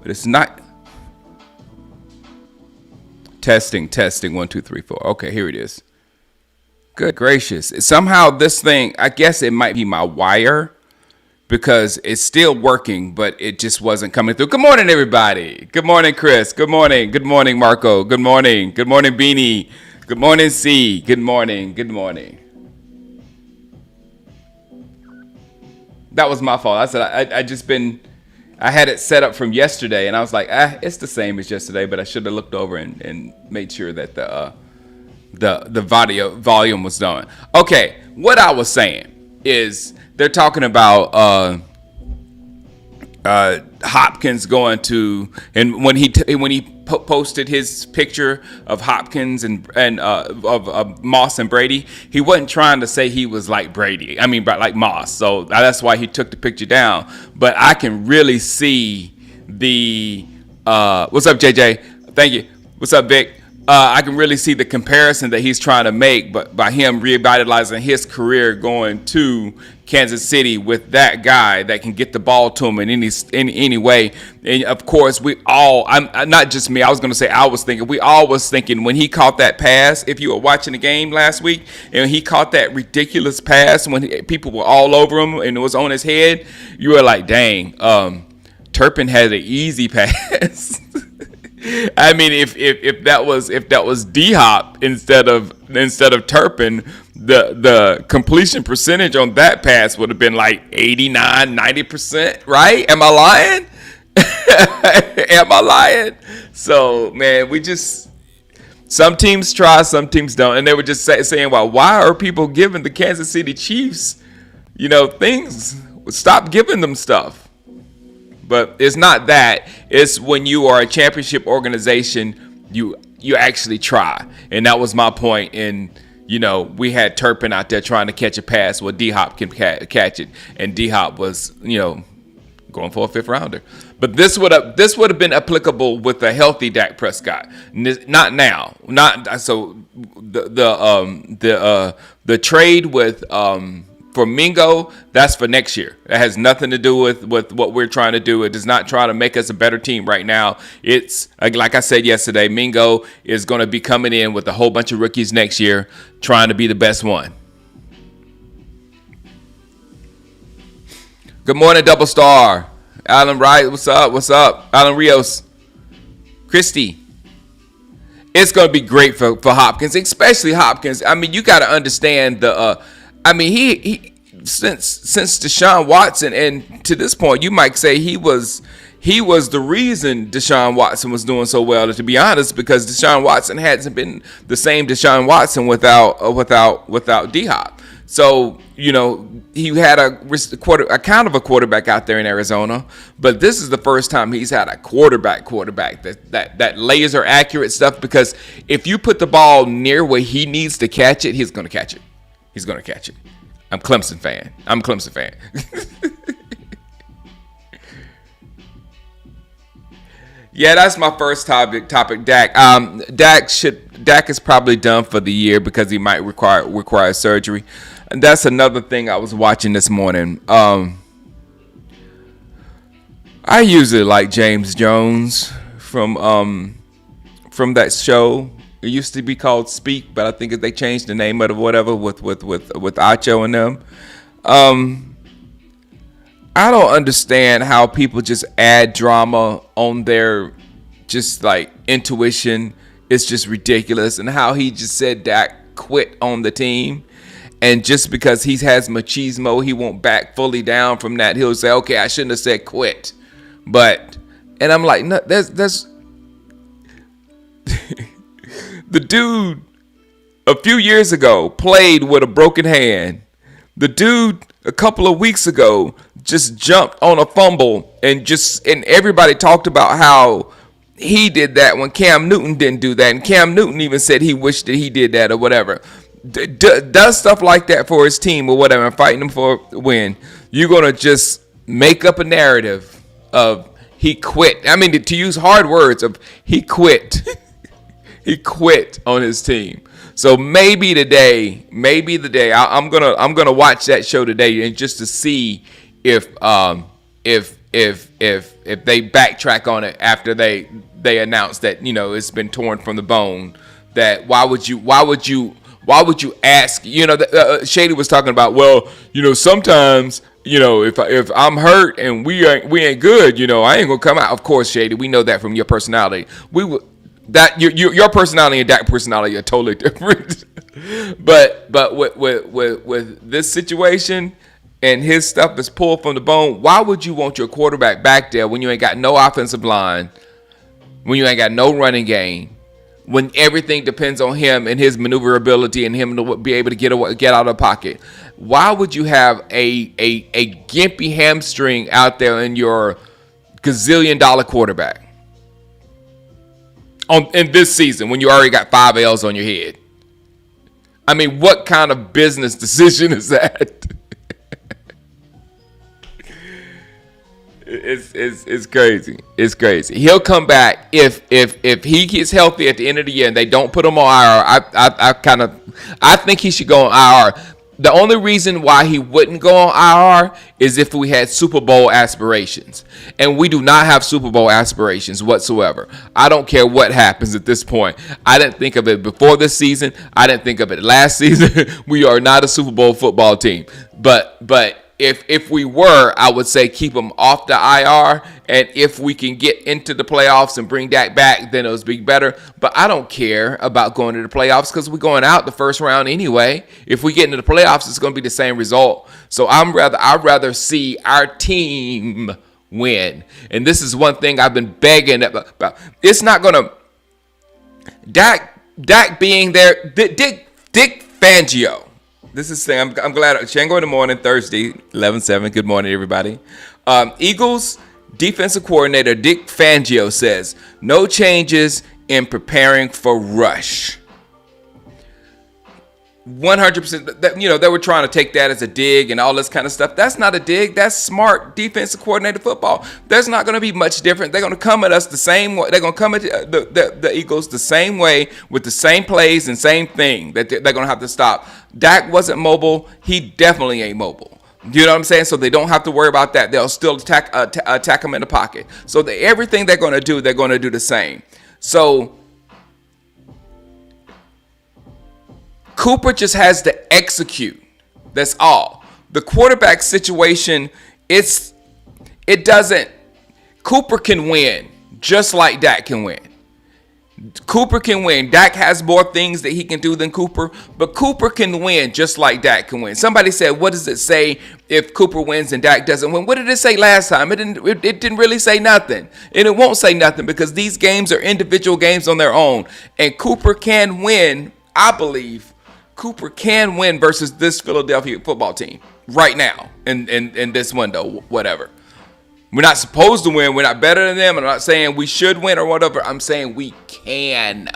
but it's not. Testing 1 2 3 4. Okay, here it is. Good gracious! Somehow this thing, I guess it might be my wire because it's still working, but it just wasn't coming through. Good morning, everybody. Good morning, Chris. Good morning. Good morning, Marco. Good morning. Good morning, Beanie. Good morning, C. Good morning. Good morning. That was my fault. I said I had it set up from yesterday, and I was like, it's the same as yesterday, but I should have looked over and made sure that the volume was done. Okay, what I was saying is they're talking about Hopkins going to, and when he posted his picture of Hopkins and of Moss and Brady, he wasn't trying to say he was like Brady. I mean, like Moss. So that's why he took the picture down. But I can really see the what's up, JJ? Thank you. What's up, Vic? I can really see the comparison that he's trying to make, but by him revitalizing his career going to Kansas City with that guy that can get the ball to him in any way. And of course, we all, I'm not just me. I was thinking we all was thinking when he caught that pass. If you were watching the game last week and he caught that ridiculous pass when people were all over him and it was on his head, you were like, dang, Turpin had an easy pass. I mean, if that was D-Hop instead of Turpin, the completion percentage on that pass would have been like 89, 90%, right? Am I lying? Am I lying? So, man, some teams try, some teams don't. And they were just saying, well, why are people giving the Kansas City Chiefs, things? Stop giving them stuff. But it's not that. It's when you are a championship organization, you actually try. And that was my point. And, we had Turpin out there trying to catch a pass where D-Hop can catch it. And D-Hop was, going for a fifth rounder. But this would have been applicable with a healthy Dak Prescott. Not now. Not so the trade with for Mingo, that's for next year. That has nothing to do with what we're trying to do. It does not try to make us a better team right now. It's like I said yesterday, Mingo is going to be coming in with a whole bunch of rookies next year trying to be the best one. Good morning, Double Star. Alan Wright, what's up? What's up? Alan Rios. Christy. It's going to be great for Hopkins, especially Hopkins. I mean, you got to understand he since Deshaun Watson, and to this point, you might say he was the reason Deshaun Watson was doing so well. To be honest, because Deshaun Watson hasn't been the same Deshaun Watson without D-Hop. So he had a kind of a quarterback out there in Arizona, but this is the first time he's had a quarterback that laser accurate stuff. Because if you put the ball near where he needs to catch it, he's going to catch it. He's going to catch it. I'm a Clemson fan. Yeah, that's my first topic. Dak. Dak is probably done for the year because he might require surgery. And that's another thing I was watching this morning. I usually like James Jones from that show. It used to be called Speak, but I think they changed the name of it, whatever, with Acho and them. I don't understand how people just add drama on their just like intuition. It's just ridiculous. And how he just said Dak quit on the team. And just because he has machismo, he won't back fully down from that. He'll say, okay, I shouldn't have said quit. And I'm like, no, there's the dude a few years ago played with a broken hand. The dude a couple of weeks ago just jumped on a fumble and everybody talked about how he did that when Cam Newton didn't do that. And Cam Newton even said he wished that he did that or whatever. Does stuff like that for his team or whatever and fighting them for a win. You're going to just make up a narrative of he quit. I mean, to use hard words of he quit. He quit on his team. So maybe the day I'm gonna watch that show today and just to see if if they backtrack on it after they announce that it's been torn from the bone, that why would you ask? Shady was talking about, well, sometimes if I'm hurt and we ain't good, I ain't gonna come out. Of course, Shady, we know that from your personality. We would that your personality and Dak personality are totally different. but with this situation and his stuff is pulled from the bone, why would you want your quarterback back there when you ain't got no offensive line, when you ain't got no running game, when everything depends on him and his maneuverability and him to be able to get out of the pocket? Why would you have a gimpy hamstring out there in your gazillion-dollar quarterback in this season when you already got 5 L's on your head? I mean, what kind of business decision is that? It's crazy. It's crazy. He'll come back if he gets healthy at the end of the year and they don't put him on IR. I think he should go on IR. The only reason why he wouldn't go on IR is if we had Super Bowl aspirations, and we do not have Super Bowl aspirations whatsoever. I don't care what happens at this point. I didn't think of it before this season. I didn't think of it last season. We are not a Super Bowl football team, but if we were, I would say keep him off the IR, and if we can get into the playoffs and bring Dak back, then it'll be better. But I don't care about going to the playoffs because we're going out the first round anyway. If we get into the playoffs, it's going to be the same result. So I'd rather see our team win. And this is one thing I've been begging about. It's not going to Dak being there. Dick Fangio. This is saying, I'm glad. Shango in the morning, Thursday, 11/7. Good morning, everybody. Eagles defensive coordinator Dick Fangio says no changes in preparing for rush. 100%. They were trying to take that as a dig and all this kind of stuff. That's not a dig. That's smart defensive coordinator football. There's not going to be much different. They're going to come at us the same way. They're going to come at the Eagles the same way with the same plays and same thing that they're going to have to stop. Dak wasn't mobile. He definitely ain't mobile. You know what I'm saying? So they don't have to worry about that. They'll still attack him in the pocket. So everything they're going to do the same. So Cooper just has to execute. That's all. The quarterback situation, Cooper can win just like Dak can win. Cooper can win. Dak has more things that he can do than Cooper, but Cooper can win just like Dak can win. Somebody said, what does it say if Cooper wins and Dak doesn't win? What did it say last time? It didn't really say nothing. And it won't say nothing because these games are individual games on their own. And Cooper can win, I believe. Cooper can win versus this Philadelphia football team right now in this window, whatever. We're not supposed to win. We're not better than them. I'm not saying we should win or whatever. I'm saying we can.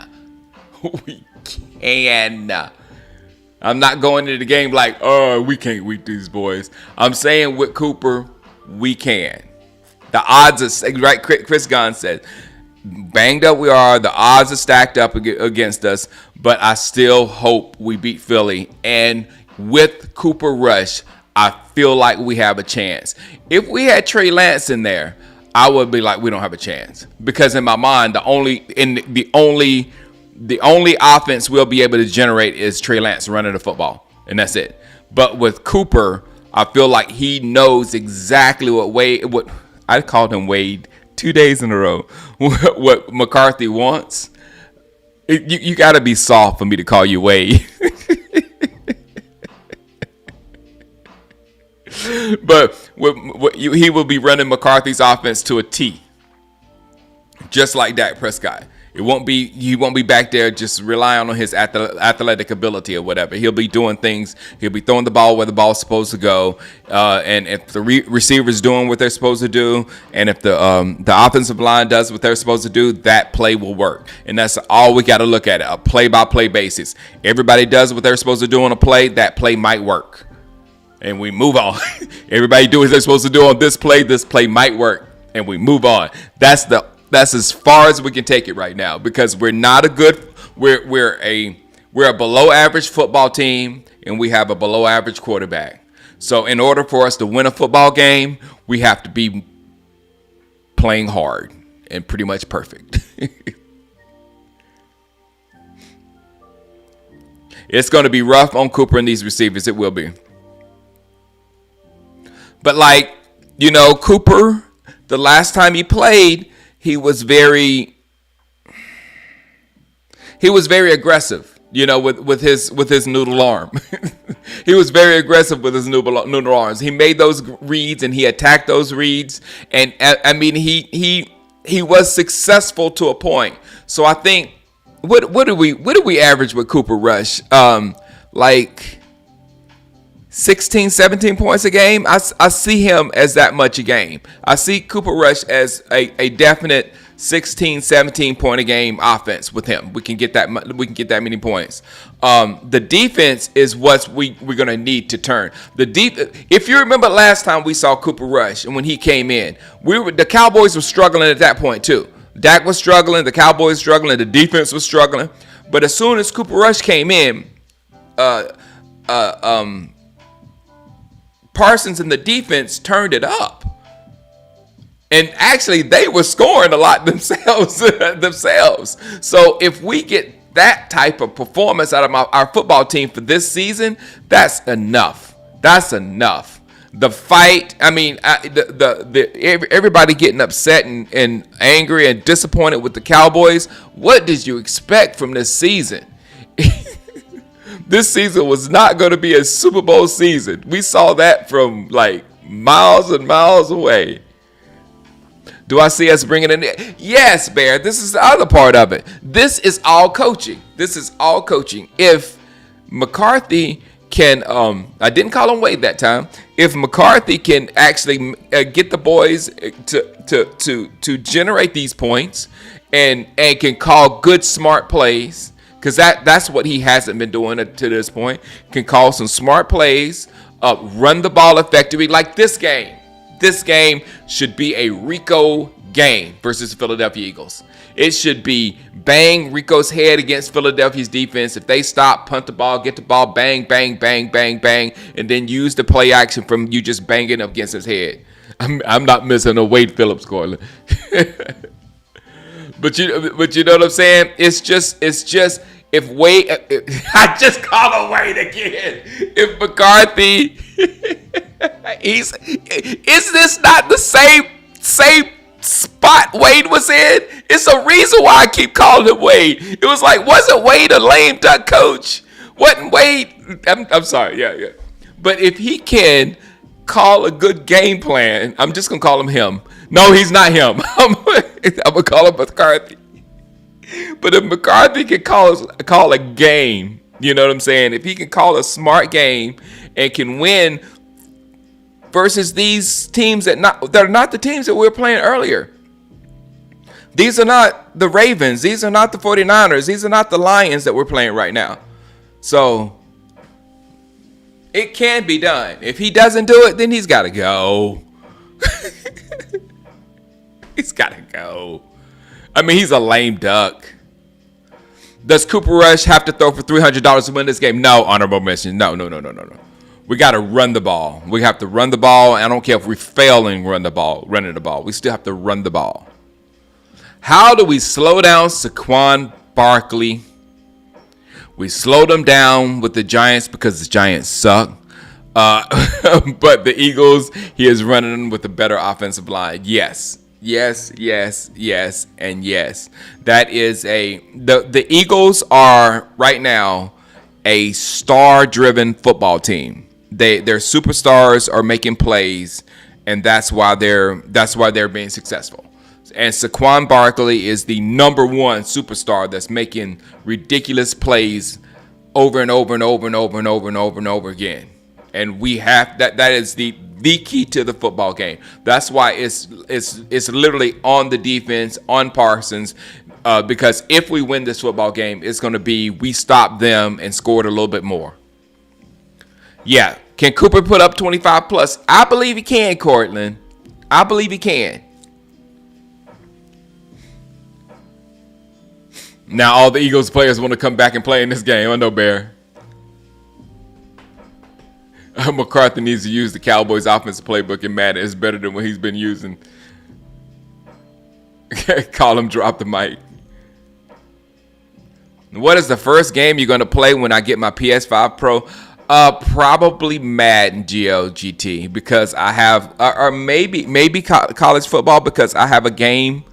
We can. I'm not going into the game like, oh, we can't beat these boys. I'm saying with Cooper, we can. The odds are, right, Chris Gunn said, banged up we are. The odds are stacked up against us, but I still hope we beat Philly. And with Cooper Rush, I feel like we have a chance. If we had Trey Lance in there, I would be like, we don't have a chance. Because in my mind, the only offense we'll be able to generate is Trey Lance running the football, and that's it. But with Cooper, I feel like he knows exactly what I called him Wade 2 days in a row. What McCarthy wants. You got to be soft for me to call you Wade. But he will be running McCarthy's offense to a T, just like Dak Prescott. He won't be back there just relying on his athletic ability or whatever. He'll be doing things. He'll be throwing the ball where the ball's supposed to go. And if the receiver's doing what they're supposed to do, and if the offensive line does what they're supposed to do, that play will work. And that's all we got to look at it, a play-by-play basis. Everybody does what they're supposed to do on a play, that play might work. And we move on. Everybody do what they're supposed to do on this play might work. And we move on. That's as far as we can take it right now, because we're not we're a below average football team, and we have a below average quarterback. So in order for us to win a football game, we have to be playing hard and pretty much perfect. It's going to be rough on Cooper and these receivers. It will be. But Cooper, the last time he played, he was very aggressive, with his noodle arm. He was very aggressive with his noodle arms. He made those reads and he attacked those reads. And he was successful to a point. So I think, what do we average with Cooper Rush? 16, 17 points a game. I see him as that much a game. I see Cooper Rush as a definite 16, 17 point a game offense with him. We can get that many points. The defense is what we're going to need to turn. If you remember last time we saw Cooper Rush and when he came in, the Cowboys were struggling at that point too. Dak was struggling, the Cowboys struggling, the defense was struggling. But as soon as Cooper Rush came in, Parsons and the defense turned it up. And actually, they were scoring a lot themselves. So if we get that type of performance out of our football team for this season, that's enough. That's enough. The fight, everybody getting upset and angry and disappointed with the Cowboys. What did you expect from this season? This season was not going to be a Super Bowl season. We saw that from miles and miles away. Do I see us bringing it in? Yes, Bear. This is the other part of it. This is all coaching. If McCarthy can, I didn't call him Wade that time. If McCarthy can actually get the boys to generate these points and can call good, smart plays, because that's what he hasn't been doing to this point, can call some smart plays, run the ball effectively like this game. This game should be a Rico game versus the Philadelphia Eagles. It should be bang Rico's head against Philadelphia's defense. If they stop, punt the ball, get the ball, bang, bang, bang, bang, bang, and then use the play action from you just banging up against his head. I'm not missing a Wade Phillips, Corlin. But you know what I'm saying? It's just if Wade, I just call him Wade again. If McCarthy, is this not the same spot Wade was in? It's a reason why I keep calling him Wade. It was wasn't Wade a lame duck coach? Wasn't Wade? I'm sorry, yeah. But if he can call a good game plan, I'm just gonna call him. No, he's not him. I'm gonna call him McCarthy. But if McCarthy can call a game, you know what I'm saying? If he can call a smart game and can win versus these teams that are not the teams that we were playing earlier. These are not the Ravens. These are not the 49ers. These are not the Lions that we're playing right now. So it can be done. If he doesn't do it, then he's got to go. He's got to go. He's a lame duck. Does Cooper Rush have to throw for $300 to win this game? No, honorable mention. No. We got to run the ball. We have to run the ball. I don't care if we fail in running the ball. We still have to run the ball. How do we slow down Saquon Barkley? We slowed him down with the Giants because the Giants suck. But the Eagles, he is running with a better offensive line. Yes, and yes. That is the Eagles are right now a star-driven football team. Their superstars are making plays, and that's why they're being successful. And Saquon Barkley is the number one superstar that's making ridiculous plays over and over and over and over and over and over and over again. And we have that is the key to the football game. That's why it's literally on the defense, on Parsons, because if we win this football game, it's going to be we stopped them and scored a little bit more. Yeah. Can Cooper put up 25 plus? I believe he can, Cortland. I believe he can. Now all the Eagles players want to come back and play in this game. I know, Bear. McCarthy needs to use the Cowboys offensive playbook in Madden. It's better than what he's been using. Call him drop the mic. What is the first game you're going to play when I get my PS5 Pro? Probably Madden GT because I have, or maybe college football because I have a game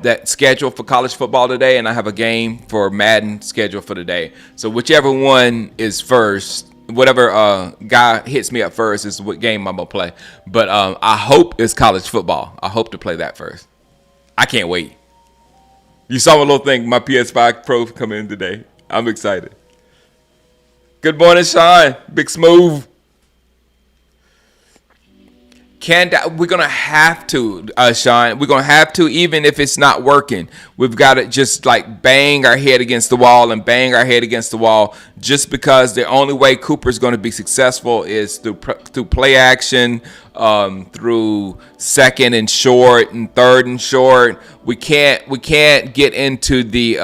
that scheduled for college football today, and I have a game for Madden scheduled for today. So whichever one is first, whatever guy hits me up first is what game I'm gonna play. But I hope it's college football. I hope to play that first. I can't wait. You saw my little thing, my PS5 Pro come in today. I'm excited. Good morning, Sean. Big Smooth. We're going to have to, Sean. We're going to have to, even if it's not working. We've got to just like bang our head against the wall and bang our head against the wall just because the only way Cooper's going to be successful is through play action, through second and short and third and short. We can't get into the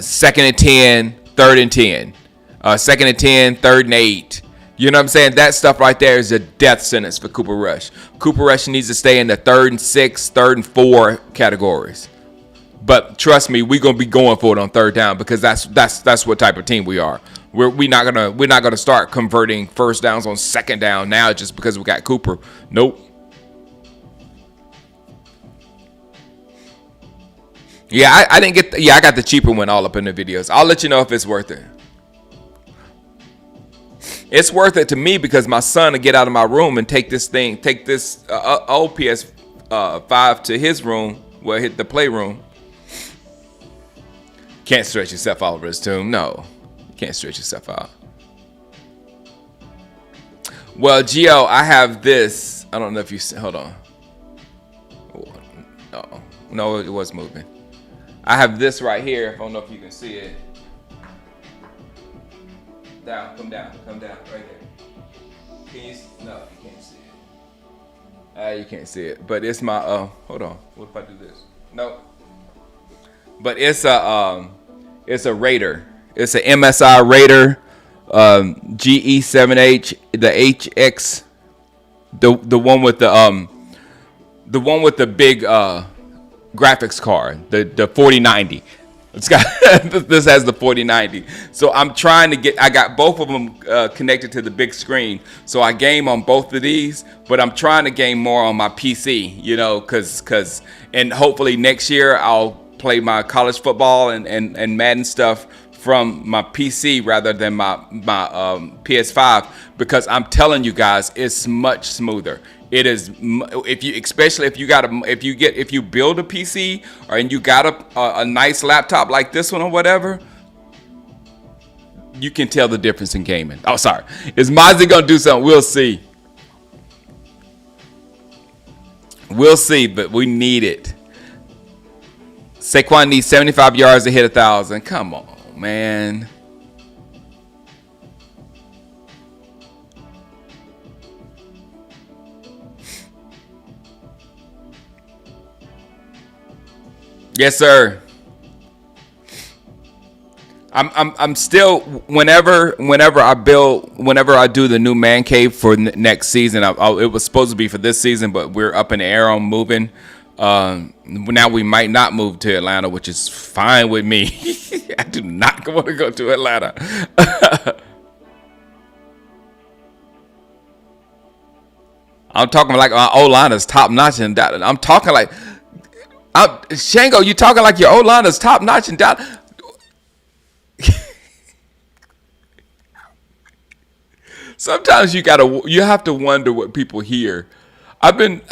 second and 10, third and 10, second and 10, third and 8. You know what I'm saying? That stuff right there is a death sentence for Cooper Rush. Cooper Rush needs to stay in the third and 6, third and 4 categories. But trust me, we're gonna be going for it on third down because that's what type of team we are. We're not gonna start converting first downs on second down now just because we got Cooper. Nope. Yeah, I didn't get. I got the cheaper one all up in the videos. I'll let you know if it's worth it. It's worth it to me because my son will get out of my room and take this old PS5 to his room, where hit the playroom. Can't stretch yourself out over this tomb. No, you can't stretch yourself out. Well, Gio, I have this. I don't know if you hold on. Oh, no, it was moving. I have this right here. I don't know if you can see it. Come down, right there. Can you? No, you can't see it. You can't see it, but it's my. Hold on. What if I do this? No. But it's a Raider. It's a MSI Raider, GE7H, the HX, the one with the big graphics card, the 4090. It's got this has the 4090. So I'm trying to get. I got both of them connected to the big screen. So I game on both of these, but I'm trying to game more on my PC. You know, cause and hopefully next year I'll play my college football and Madden stuff from my PC rather than my PS5 because I'm telling you guys, it's much smoother. It is especially if you build a PC and you got a nice laptop like this one or whatever, you can tell the difference in gaming. Oh, sorry. Is Mozzie gonna do something? We'll see. We'll see, but we need it. Saquon needs 75 yards to hit 1,000. Come on, man. Yes, sir. I'm still whenever I do the new man cave for next season. It was supposed to be for this season, but we're up in the air on moving. Now we might not move to Atlanta, which is fine with me. I do not want to go to Atlanta. I'm talking like our O-line is top notch and that. I'm talking like. Shango, you talking like your O-line is top notch and down. Sometimes you have to wonder what people hear. I've been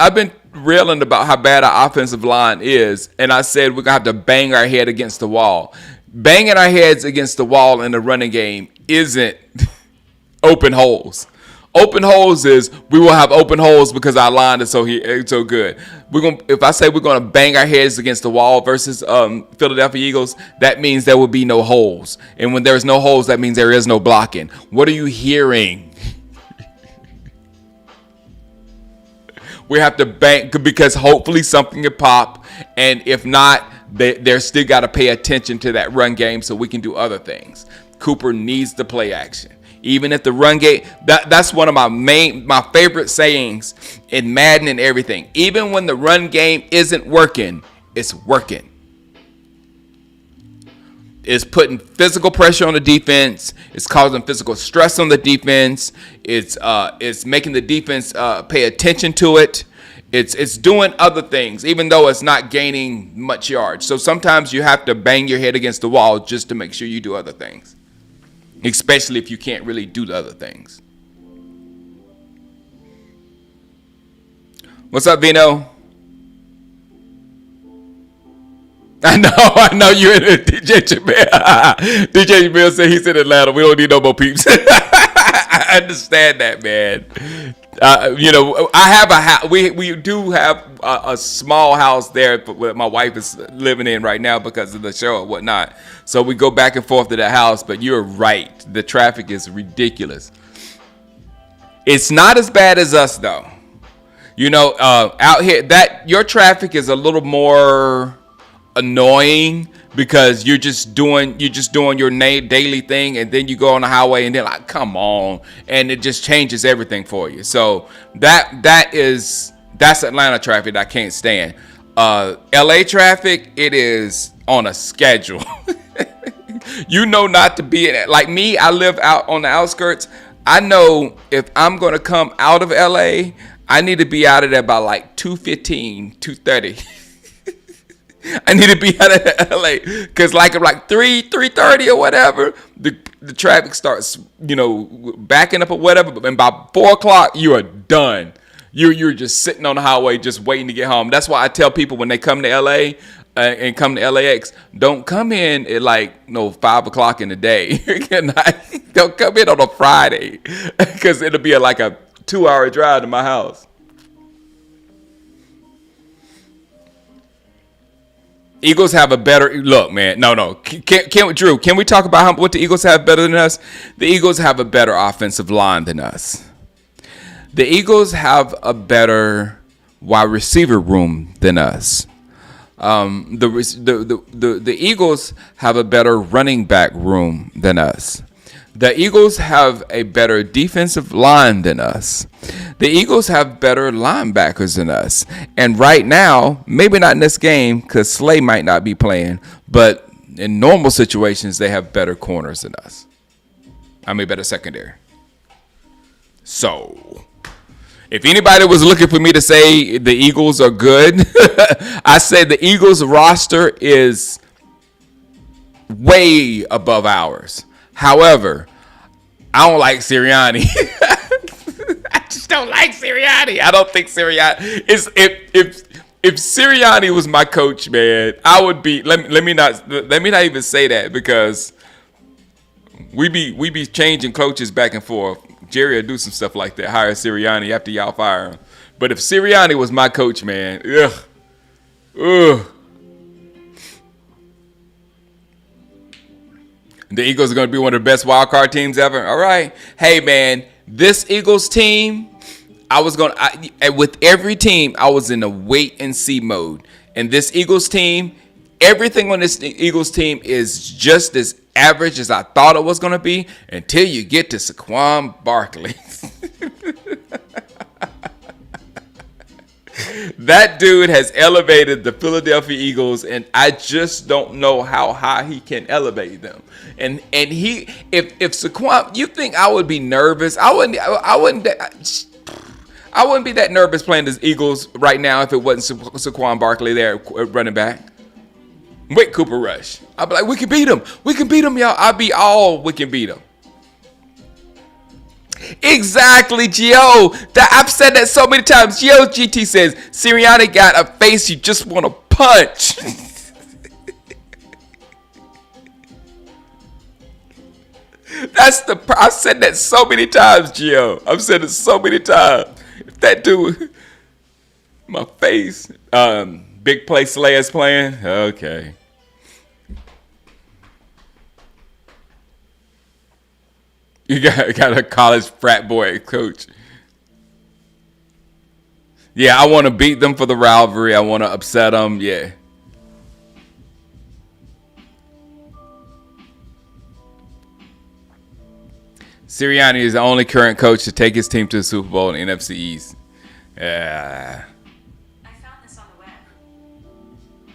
railing about how bad our offensive line is, and I said we're gonna have to bang our head against the wall. Banging our heads against the wall in the running game isn't open holes. Open holes is we will have open holes because our line is so good. If I say we're gonna bang our heads against the wall versus Philadelphia Eagles, that means there will be no holes. And when there's no holes, that means there is no blocking. What are you hearing? We have to bang because hopefully something can pop, and if not, they're still got to pay attention to that run game so we can do other things. Cooper needs the play action. Even if the run game, that's one of my favorite sayings in Madden and everything. Even when the run game isn't working, it's working. It's putting physical pressure on the defense. It's causing physical stress on the defense. It's making the defense pay attention to it. It's doing other things, even though it's not gaining much yards. So sometimes you have to bang your head against the wall just to make sure you do other things, especially if you can't really do the other things. What's up, Vino? I know you're in it, DJ Jamil. DJ Jamil said he's in Atlanta. We don't need no more peeps. I understand that, man. I have a house. We do have a small house there that my wife is living in right now because of the show and whatnot. So we go back and forth to that house. But you're right. The traffic is ridiculous. It's not as bad as us, though. Out here, that your traffic is a little more annoying because you're just doing your daily thing, and then you go on the highway and they're like, come on, and it just changes everything for you. So that's Atlanta traffic that I can't stand. LA traffic, it is on a schedule. Not to be in it. Like me, I live out on the outskirts. I know if I'm going to come out of LA, I need to be out of there by like 2:15, 2:30. I need to be out of LA because like 3:30 or whatever, the traffic starts, backing up or whatever. And by 4 o'clock, you are done. You're just sitting on the highway, just waiting to get home. That's why I tell people when they come to LA and come to LAX, don't come in at 5 o'clock in the day. Don't come in on a Friday because it'll be like a 2-hour drive to my house. Eagles have a better look, man. No. Drew, can we talk about what the Eagles have better than us? The Eagles have a better offensive line than us. The Eagles have a better wide receiver room than us. The Eagles have a better running back room than us. The Eagles have a better defensive line than us. The Eagles have better linebackers than us. And right now, maybe not in this game because Slay might not be playing, but in normal situations, they have better corners than us. Better secondary. So, if anybody was looking for me to say the Eagles are good, I said the Eagles roster is way above ours. However, I don't like Sirianni. I just don't like Sirianni. I don't think Sirianni is. If Sirianni was my coach, man, I would be. Let me not even say that because we be changing coaches back and forth. Jerry will do some stuff like that. Hire Sirianni after y'all fire him. But if Sirianni was my coach, man, ugh. The Eagles are going to be one of the best wild card teams ever. All right. Hey, man, this Eagles team, with every team, I was in a wait and see mode. And this Eagles team, everything on this Eagles team is just as average as I thought it was going to be until you get to Saquon Barkley. That dude has elevated the Philadelphia Eagles, and I just don't know how high he can elevate them. And he, if Saquon, you think I would be nervous? I wouldn't be that nervous playing the Eagles right now if it wasn't Saquon Barkley there running back. With Cooper Rush, I'd be like, we can beat him, y'all. I'd be all, we can beat him. Exactly, Gio. I've said that so many times. Gio GT says Sirianni got a face you just want to punch. I've said that so many times, Gio. I've said it so many times. If that dude, my face, big play Slayer's playing. Okay. You got a college frat boy coach. Yeah, I want to beat them for the rivalry. I want to upset them. Yeah. Sirianni is the only current coach to take his team to the Super Bowl in the NFC East. Yeah. I found this on the web.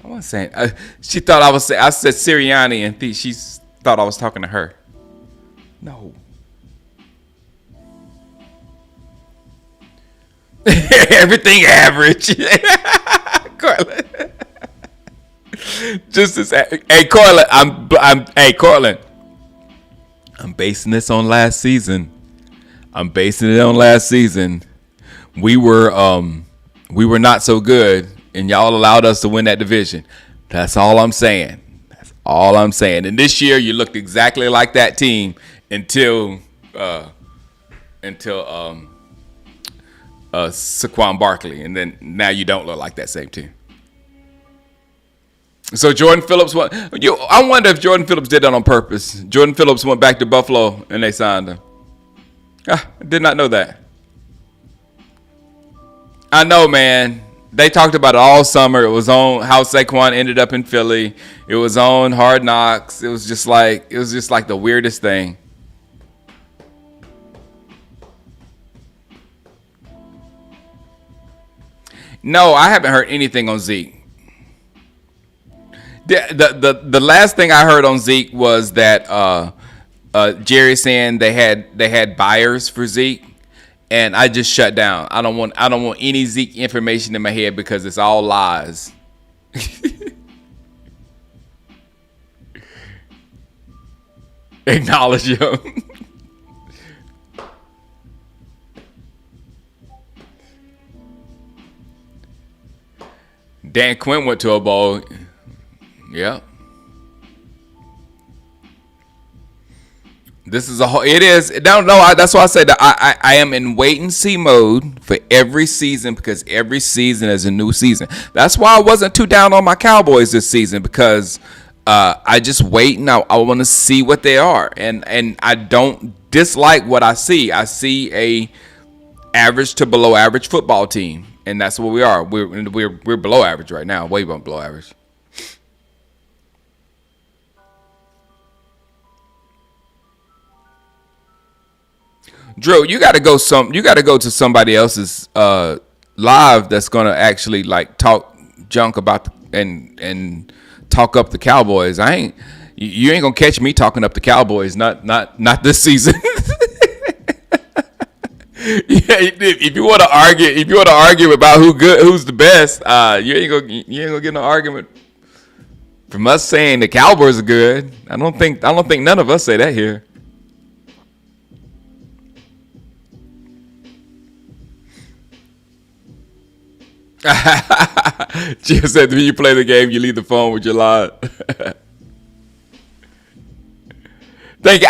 I wasn't saying. She thought I was saying. I said Sirianni, and she thought I was talking to her. No. Everything average. Cortland. Just as hey Cortland, hey Cortland. I'm basing this on last season. We were not so good, and y'all allowed us to win that division. That's all I'm saying. And this year, you looked exactly like that team until Saquon Barkley, and then now you don't look like that same team. So Jordan Phillips I wonder if Jordan Phillips did that on purpose. Jordan Phillips went back to Buffalo and they signed him. I did not know that. I know, man. They talked about it all summer. It was on how Saquon ended up in Philly. It was on Hard Knocks. It was just like the weirdest thing. No, I haven't heard anything on Zeke. The last thing I heard on Zeke was that Jerry saying they had buyers for Zeke, and I just shut down. I don't want any Zeke information in my head because it's all lies. Acknowledge him. Dan Quinn went to a bowl. Yeah. This is it is. No, that's why I said that I am in wait and see mode for every season because every season is a new season. That's why I wasn't too down on my Cowboys this season because I just wait and I want to see what they are. And I don't dislike what I see. I see a average to below average football team. And that's what we are. We're below average right now, way below average. Drew, you got to go to somebody else's live that's gonna actually like talk junk about and talk up the Cowboys. You ain't gonna catch me talking up the Cowboys. Not this season. Yeah, if you want to argue about who's the best, you ain't gonna get no argument from us saying the Cowboys are good. I don't think none of us say that here. Jim said when you play the game, you leave the phone with your line. Thank you.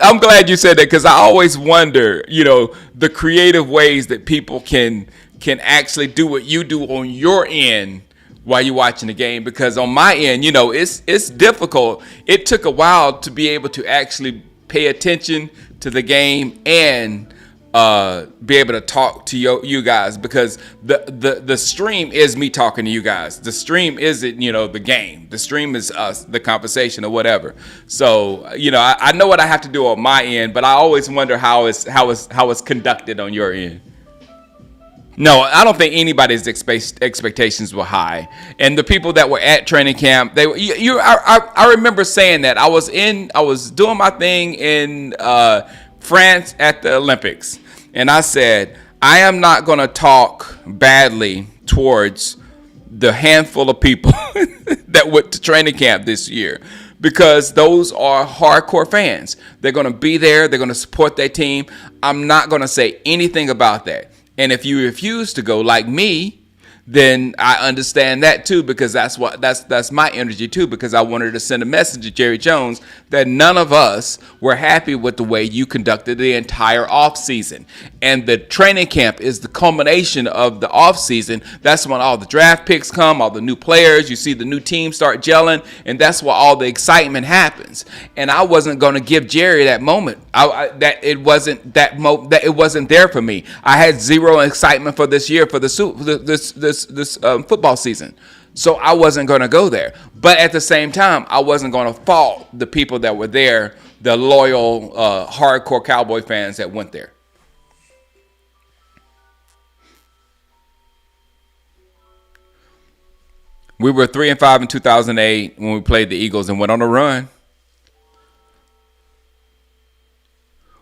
I'm glad you said that because I always wonder, the creative ways that people can actually do what you do on your end while you're watching the game. Because on my end, it's difficult. It took a while to be able to actually pay attention to the game and be able to talk to you guys because the stream is me talking to you guys. The stream isn't the game. The stream is us, the conversation or whatever. So I know what I have to do on my end, but I always wonder how it's conducted on your end. No, I don't think anybody's expectations were high, and the people that were at training camp, I remember saying that I was doing my thing in France at the Olympics. And I said, I am not going to talk badly towards the handful of people that went to training camp this year because those are hardcore fans. They're going to be there. They're going to support their team. I'm not going to say anything about that. And if you refuse to go like me, then I understand that too because that's my energy too because I wanted to send a message to Jerry Jones that none of us were happy with the way you conducted the entire offseason. And the training camp is the culmination of the offseason. That's when all the draft picks come, all the new players, you see the new team start gelling, and that's where all the excitement happens. And I wasn't going to give Jerry that moment. It wasn't there for me. I had zero excitement for this year for this football season. So I wasn't going to go there. But at the same time, I wasn't going to fault the people that were there the loyal, hardcore Cowboy fans that went there. We were 3-5 in 2008 when we played the Eagles and went on a run.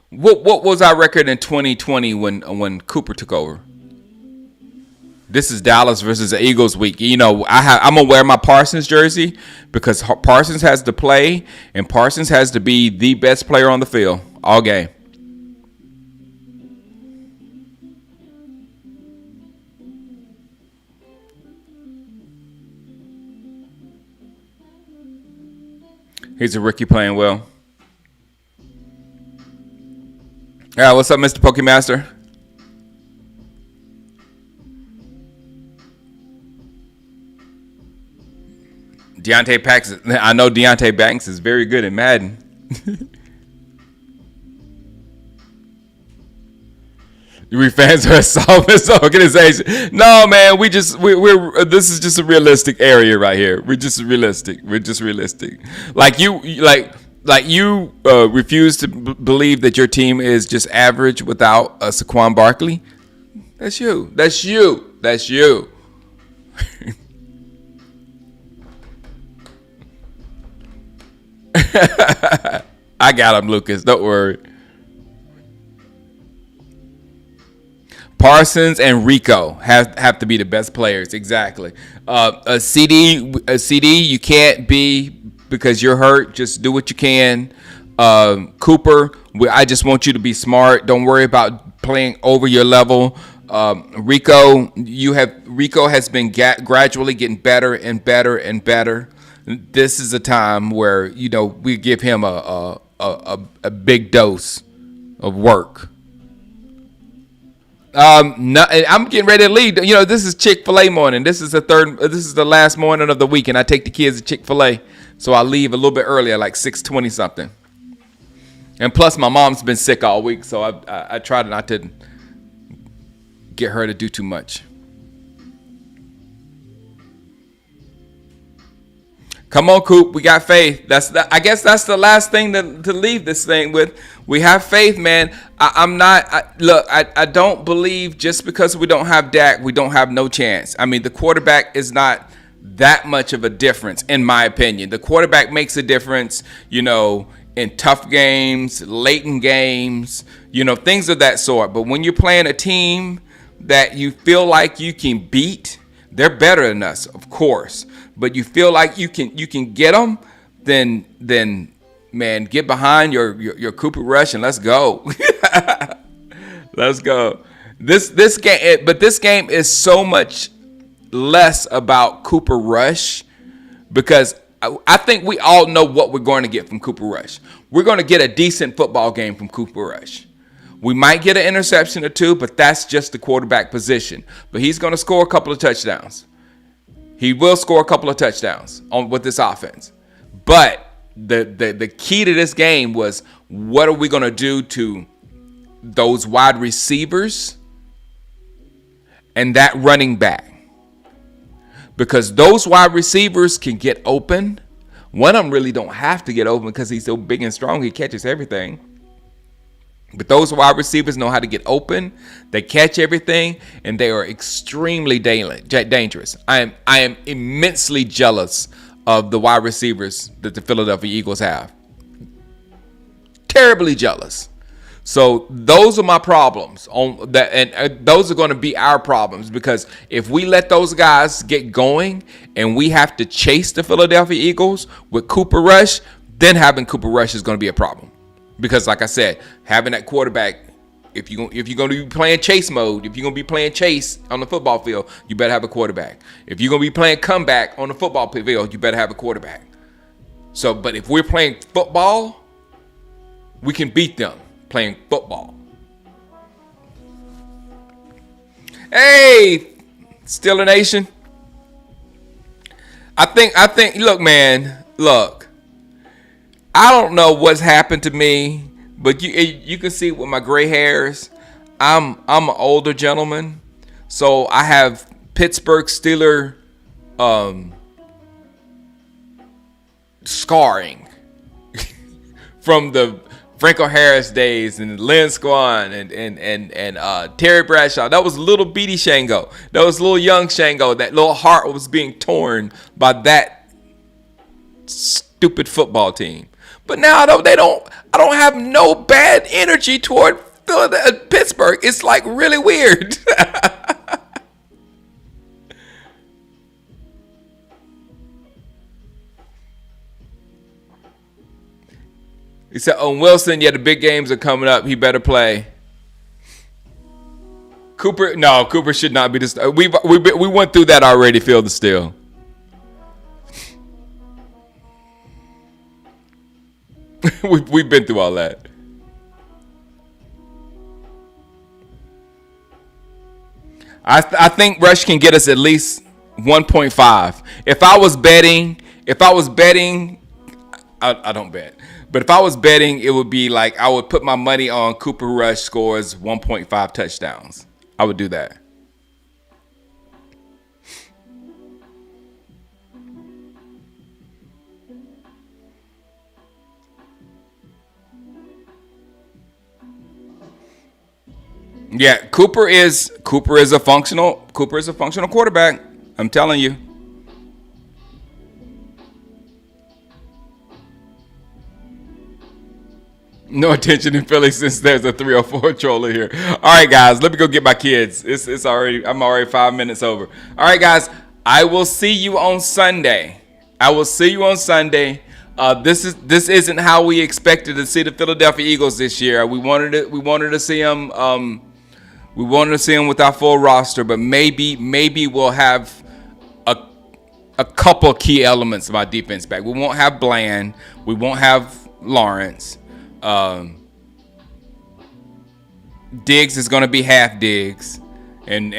What was our record in 2020 when Cooper took over? This is Dallas versus the Eagles week. You know, I'm gonna wear my Parsons jersey because Parsons has to play and Parsons has to be the best player on the field all game. He's a rookie playing well. All right, what's up, Mr. Pokemaster? Deontay Banks. I know Deontay Banks is very good at Madden. We fans are a softest organization. No, man, we're this is just a realistic area right here. We're just realistic. Like you refuse to believe that your team is just average without Saquon Barkley. That's you. I got him, Lucas. Don't worry. Parsons and Rico have to be the best players. Exactly. A CD, you can't be because you're hurt. Just do what you can. Cooper, I just want you to be smart. Don't worry about playing over your level. Rico has been gradually getting better and better and better. This is a time where we give him a big dose of work. No, I'm getting ready to leave. This is Chick-fil-A morning. This is the last morning of the week, and I take the kids to Chick-fil-A, so I leave a little bit earlier, like 6:20 something. And plus, my mom's been sick all week, so I try not to get her to do too much. Come on, Coop. We got faith. I guess that's the last thing to leave this thing with. We have faith, man. I don't believe just because we don't have Dak, we don't have no chance. I mean, the quarterback is not that much of a difference, in my opinion. The quarterback makes a difference, in tough games, late in games, things of that sort. But when you're playing a team that you feel like you can beat, they're better than us, of course. But you feel like you can get them, then man, get behind your Cooper Rush and let's go. Let's go. This game is so much less about Cooper Rush because I think we all know what we're going to get from Cooper Rush. We're going to get a decent football game from Cooper Rush. We might get an interception or two, but that's just the quarterback position. But he's going to score a couple of touchdowns. He will score a couple of touchdowns with this offense. But the key to this game was, what are we going to do to those wide receivers and that running back? Because those wide receivers can get open. One of them really don't have to get open because he's so big and strong. He catches everything. But those wide receivers know how to get open. They catch everything, and they are extremely dangerous. I am immensely jealous of the wide receivers that the Philadelphia Eagles have. Terribly jealous. So those are my problems on that, and those are going to be our problems because if we let those guys get going and we have to chase the Philadelphia Eagles with Cooper Rush, then having Cooper Rush is going to be a problem. Because, like I said, having that quarterback, if you're going to be playing chase mode, if you're going to be playing chase on the football field, you better have a quarterback. If you're going to be playing comeback on the football field, you better have a quarterback. So, but if we're playing football, we can beat them playing football. Hey, Steeler Nation. I think. Look, man. Look. I don't know what's happened to me, but you can see with my gray hairs, I'm an older gentleman, so I have Pittsburgh Steeler scarring from the Franco Harris days and Lynn Squan and Terry Bradshaw. That was little beady Shango. That was little young Shango. That little heart was being torn by that stupid football team. But now I don't have no bad energy toward Pittsburgh. It's like really weird. He said, "On Wilson, yeah, the big games are coming up. He better play." Cooper should not be this. We went through that already. Feel the still. We've been through all that. I think Rush can get us at least 1.5. If I was betting, I don't bet. But if I was betting, it would be like I would put my money on Cooper Rush scores 1.5 touchdowns. I would do that. Yeah, Cooper is a functional quarterback. I'm telling you. No attention in Philly since there's a 304 troller here. All right, guys, let me go get my kids. I'm already 5 minutes over. All right, guys, I will see you on Sunday. This isn't how we expected to see the Philadelphia Eagles this year. We wanted to see them. We wanted to see them with our full roster, but maybe we'll have a couple key elements of our defense back. We won't have Bland. We won't have Lawrence. Diggs is going to be half Diggs, and